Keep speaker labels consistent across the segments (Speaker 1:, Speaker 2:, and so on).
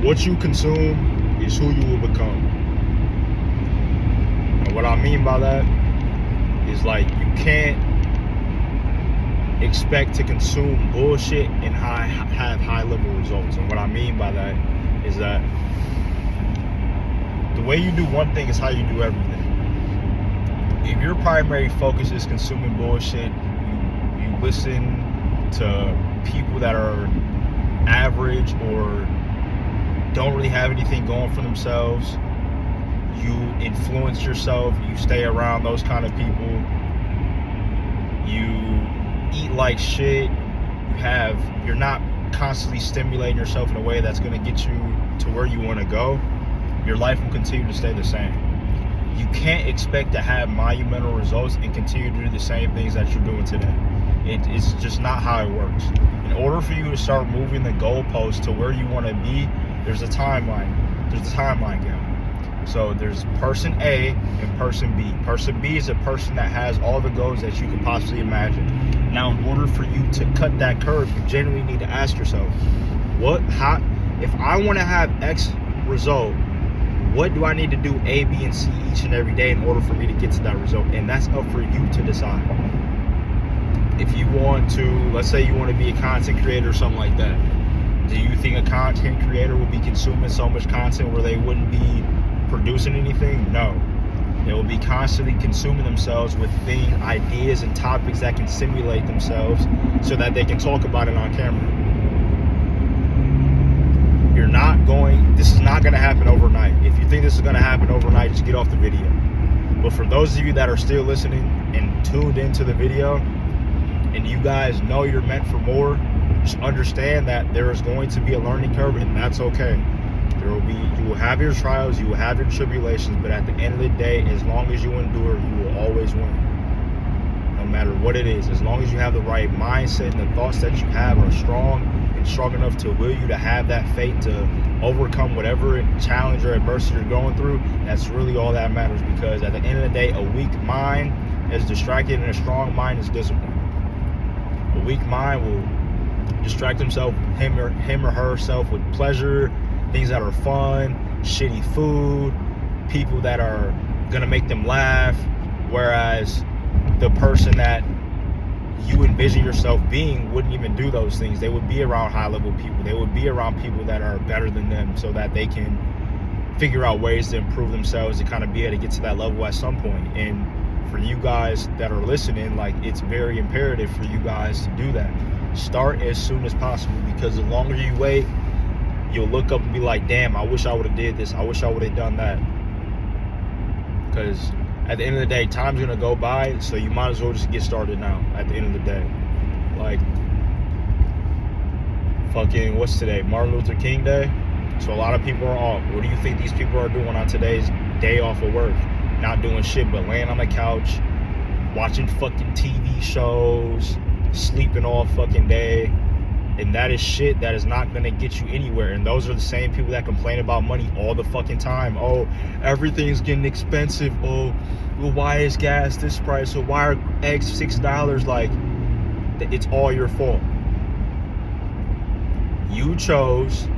Speaker 1: What you consume is who you will become. And what I mean by that is like you can't expect to consume bullshit and have high level results. And what I mean by that is that the way you do one thing is how you do everything. If your primary focus is consuming bullshit, you listen to people that are average or don't really have anything going for themselves, you influence yourself, you stay around those kind of people, you eat like shit, you're not constantly stimulating yourself in a way that's going to get you to where you want to go, your life will continue to stay the same. You can't expect to have monumental results and continue to do the same things that you're doing today. It's just not how it works. In order for you to start moving the goalpost to where you want to be, there's a timeline. There's a timeline gap. So there's person A and person B. Person B is a person that has all the goals that you could possibly imagine. Now, in order for you to cut that curve, you genuinely need to ask yourself, if I want to have X result, what do I need to do A, B, and C each and every day in order for me to get to that result? And that's up for you to decide. If you want to, let's say you want to be a content creator or something like that, do you think a content creator will be consuming so much content where they wouldn't be producing anything? No. They will be constantly consuming themselves with things, ideas, and topics that can stimulate themselves so that they can talk about it on camera. This is not going to happen overnight. If you think this is going to happen overnight, just get off the video. But for those of you that are still listening and tuned into the video, and you guys know you're meant for more, just understand that there is going to be a learning curve, and that's okay. You will have your trials, you will have your tribulations, but at the end of the day, as long as you endure, you will always win. No matter what it is, as long as you have the right mindset and the thoughts that you have are strong and strong enough to will you to have that faith to overcome whatever challenge or adversity you're going through, that's really all that matters, because at the end of the day, a weak mind is distracted and a strong mind is disciplined. A weak mind will distract himself, him or herself, with pleasure, things that are fun, shitty food, people that are gonna make them laugh, whereas the person that you envision yourself being wouldn't even do those things. They would be around high level people. They would be around people that are better than them so that they can figure out ways to improve themselves to kind of be able to get to that level at some point. And for you guys that are listening, like, it's very imperative for you guys to do that. Start as soon as possible, because the longer you wait, you'll look up and be like, damn, I wish I would have did this. I wish I would have done that. Because at the end of the day, time's going to go by, so you might as well just get started now at the end of the day. Like, fucking, what's today? Martin Luther King Day? So a lot of people are off. What do you think these people are doing on today's day off of work? Not doing shit but laying on the couch, watching fucking TV shows, sleeping all fucking day. And that is shit that is not going to get you anywhere. And those are the same people that complain about money all the fucking time. Oh, everything's getting expensive. Oh, well, why is gas this price? So why are eggs $6? Like, it's all your fault. You chose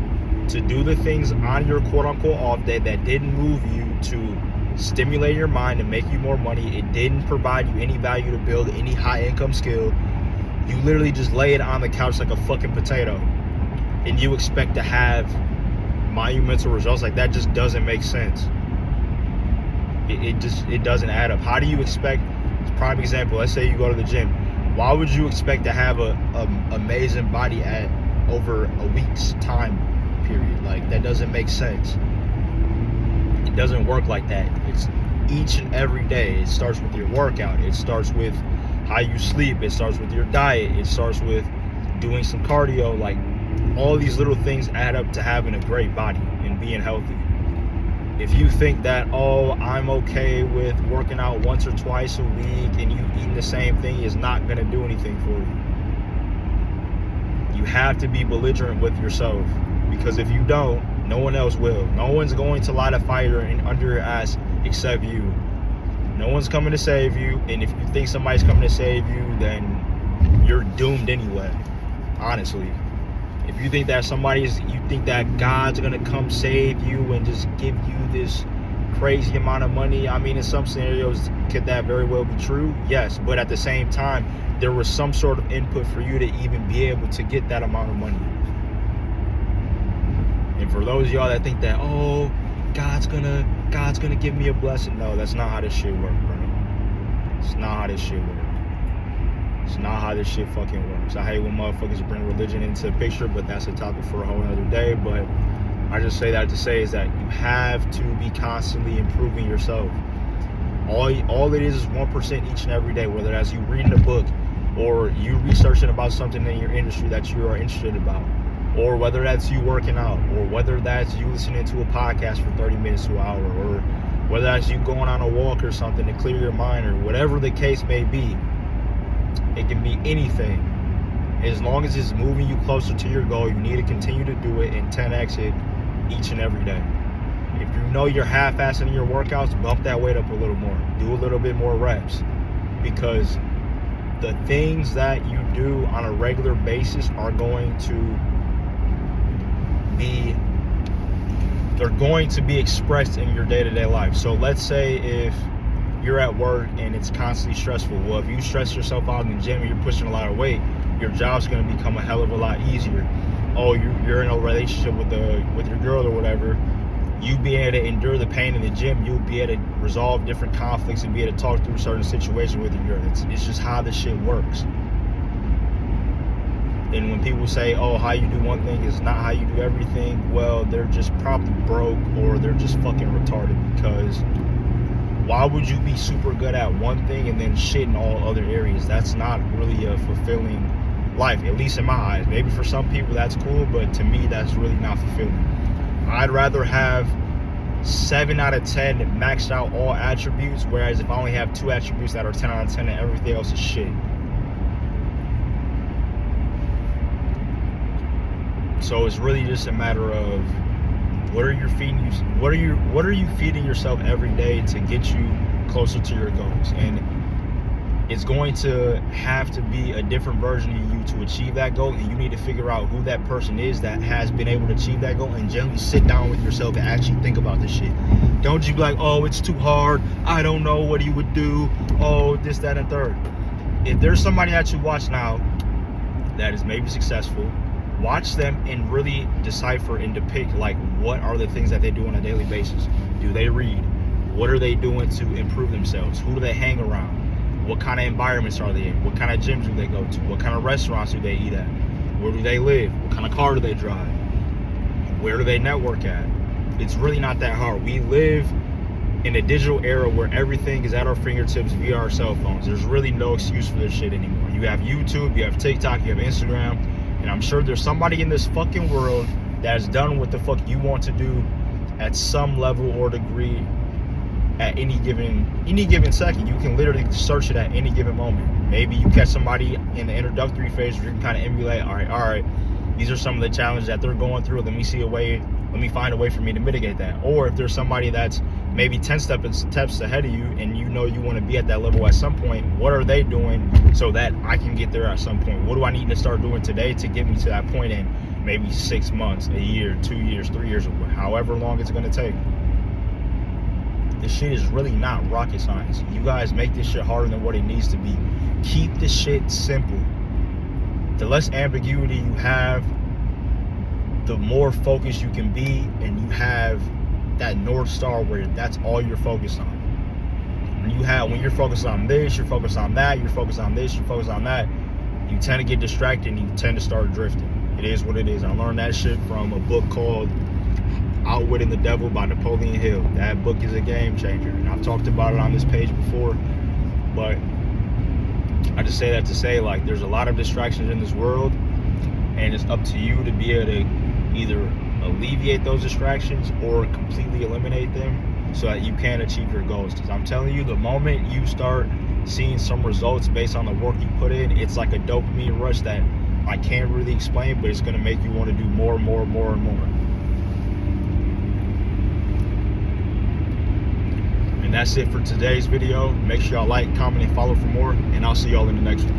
Speaker 1: to do the things on your quote-unquote off day that didn't move you to stimulate your mind and make you more money. It didn't provide you any value to build any high-income skill. You literally just lay it on the couch like a fucking potato, and you expect to have monumental results. Like, that just doesn't make sense. It doesn't add up. How do you expect, prime example, let's say you go to the gym. Why would you expect to have a amazing body at over a week's time period? Like, that doesn't make sense. It doesn't work like that. It's each and every day. It starts with your workout. It starts with how you sleep. It starts with your diet. It starts with doing some cardio. Like, all these little things add up to having a great body and being healthy. If you think that, oh, I'm okay with working out once or twice a week and you eating the same thing is not going to do anything for you. You have to be belligerent with yourself, because if you don't, no one else will. No one's going to light a fire under your ass except you. No one's coming to save you, and if you think somebody's coming to save you, then you're doomed anyway, honestly. If you think that you think that God's gonna come save you and just give you this crazy amount of money, I mean, in some scenarios, could that very well be true? Yes, but at the same time, there was some sort of input for you to even be able to get that amount of money. And for those of y'all that think that, oh, God's gonna give me a blessing, no, that's not how this shit works, bro. It's not how this shit works. It's not how this shit fucking works. I hate when motherfuckers bring religion into the picture, but that's a topic for a whole other day. But I just say that to say is that you have to be constantly improving yourself. All it is 1% each and every day, whether that's you reading a book or you researching about something in your industry that you are interested about, or whether that's you working out, or whether that's you listening to a podcast for 30 minutes to an hour, or whether that's you going on a walk or something to clear your mind, or whatever the case may be. It can be anything. As long as it's moving you closer to your goal, you need to continue to do it and 10x it each and every day. If you know you're half-assing your workouts, bump that weight up a little more. Do a little bit more reps. Because the things that you do on a regular basis are going to be expressed in your day-to-day life. So let's say if you're at work and it's constantly stressful. Well, if you stress yourself out in the gym and you're pushing a lot of weight, your job's going to become a hell of a lot easier. Oh, you're in a relationship with your girl or whatever. You be able to endure the pain in the gym. You'll be able to resolve different conflicts and be able to talk through certain situations with your girl. It's just how this shit works. And when people say, oh, how you do one thing is not how you do everything, well, they're just probably broke or they're just fucking retarded. Because why would you be super good at one thing and then shit in all other areas? That's not really a fulfilling life, at least in my eyes. Maybe for some people that's cool, but to me, that's really not fulfilling. I'd rather have 7 out of 10 maxed out all attributes, whereas if I only have 2 attributes that are 10 out of 10 and everything else is shit. So it's really just a matter of what are you feeding yourself every day to get you closer to your goals. And it's going to have to be a different version of you to achieve that goal, and you need to figure out who that person is that has been able to achieve that goal, and generally sit down with yourself and actually think about this shit. Don't you be like, oh, it's too hard, I don't know what he would do, oh, this, that, and third. If there's somebody that you watch now that is maybe successful, watch them and really decipher and depict, like, what are the things that they do on a daily basis. Do they read? What are they doing to improve themselves? Who do they hang around? What kind of environments are they in? What kind of gyms do they go to? What kind of restaurants do they eat at? Where do they live? What kind of car do they drive? Where do they network at? It's really not that hard. We live in a digital era where everything is at our fingertips via our cell phones. There's really no excuse for this shit anymore. You have YouTube, you have TikTok, you have Instagram, and I'm sure there's somebody in this fucking world that has done what the fuck you want to do at some level or degree at any given second. You can literally search it at any given moment. Maybe you catch somebody in the introductory phase where you can kind of emulate, all right, these are some of the challenges that they're going through. Let me find a way for me to mitigate that. Or if there's somebody that's maybe 10 steps ahead of you and you know you want to be at that level at some point, what are they doing so that I can get there at some point? What do I need to start doing today to get me to that point in maybe 6 months, a year, 2 years, 3 years, or however long it's going to take? This shit is really not rocket science. You guys make this shit harder than what it needs to be. Keep the shit simple. The less ambiguity you have, the more focused you can be, and you have that North Star where that's all you're focused on. When you're focused on this, you're focused on that, you're focused on this, you're focused on that, you tend to get distracted and you tend to start drifting. It is what it is. I learned that shit from a book called Outwitting the Devil by Napoleon Hill. That book is a game changer, and I've talked about it on this page before, but I just say that to say, like, there's a lot of distractions in this world, and it's up to you to be able to either alleviate those distractions or completely eliminate them so that you can achieve your goals. Because I'm telling you, the moment you start seeing some results based on the work you put in, it's like a dopamine rush that I can't really explain, but it's going to make you want to do more and more and more and more. And that's it for today's video. Make sure y'all like, comment, and follow for more, and I'll see y'all in the next one.